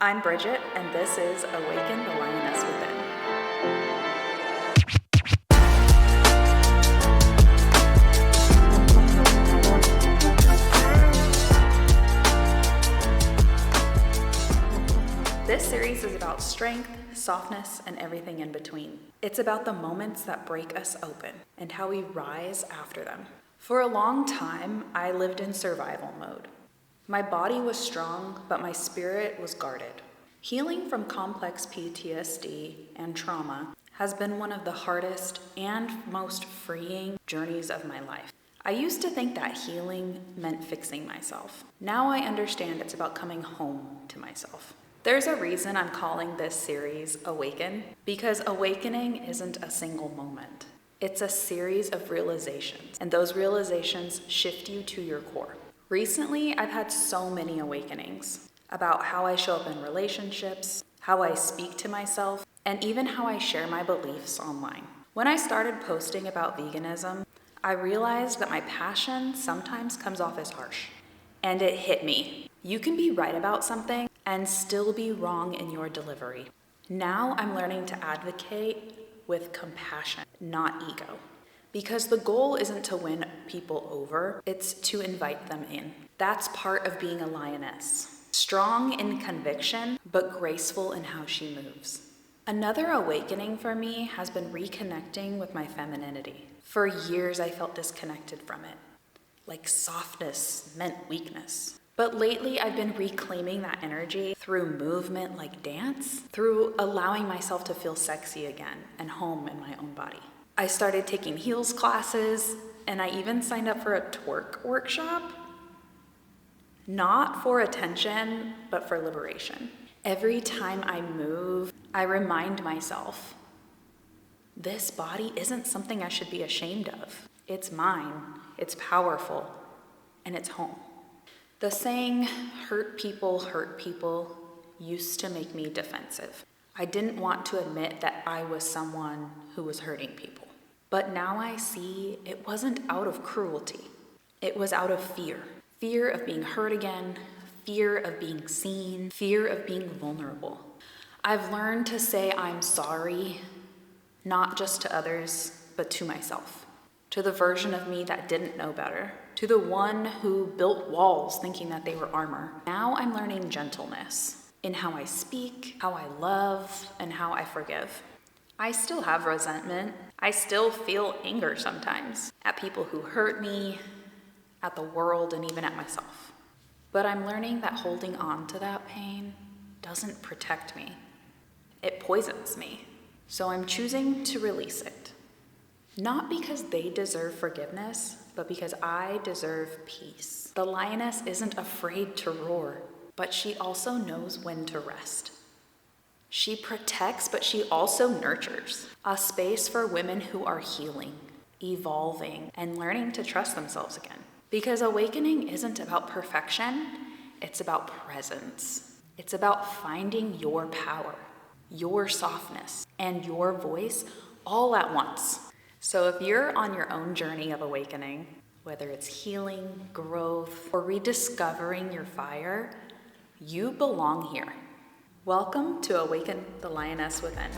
I'm Bridget, and this is Awaken the Lioness Within. This series is about strength, softness, and everything in between. It's about the moments that break us open and how we rise after them. For a long time, I lived in survival mode. My body was strong, but my spirit was guarded. Healing from complex PTSD and trauma has been one of the hardest and most freeing journeys of my life. I used to think that healing meant fixing myself. Now I understand it's about coming home to myself. There's a reason I'm calling this series Awaken, because awakening isn't a single moment. It's a series of realizations, and those realizations shift you to your core. Recently, I've had so many awakenings about how I show up in relationships, how I speak to myself, and even how I share my beliefs online. When I started posting about veganism, I realized that my passion sometimes comes off as harsh. And it hit me. You can be right about something and still be wrong in your delivery. Now I'm learning to advocate with compassion, not ego. Because the goal isn't to win people over, it's to invite them in. That's part of being a lioness. Strong in conviction, but graceful in how she moves. Another awakening for me has been reconnecting with my femininity. For years, I felt disconnected from it. Like softness meant weakness. But lately, I've been reclaiming that energy through movement like dance, through allowing myself to feel sexy again and home in my own body. I started taking heels classes, and I even signed up for a twerk workshop. Not for attention, but for liberation. Every time I move, I remind myself, this body isn't something I should be ashamed of. It's mine, it's powerful, and it's home. The saying, hurt people, used to make me defensive. I didn't want to admit that I was someone who was hurting people. But now I see it wasn't out of cruelty. It was out of fear. Fear of being hurt again, fear of being seen, fear of being vulnerable. I've learned to say I'm sorry, not just to others, but to myself. To the version of me that didn't know better. To the one who built walls thinking that they were armor. Now I'm learning gentleness in how I speak, how I love, and how I forgive. I still have resentment. I still feel anger sometimes at people who hurt me, at the world, and even at myself. But I'm learning that holding on to that pain doesn't protect me. It poisons me. So I'm choosing to release it. Not because they deserve forgiveness, but because I deserve peace. The lioness isn't afraid to roar, but she also knows when to rest. She protects, but she also nurtures. A space for women who are healing, evolving, and learning to trust themselves again. Because awakening isn't about perfection, it's about presence. It's about finding your power, your softness, and your voice all at once. So if you're on your own journey of awakening, whether it's healing, growth, or rediscovering your fire, you belong here. Welcome to Awaken the Lioness Within.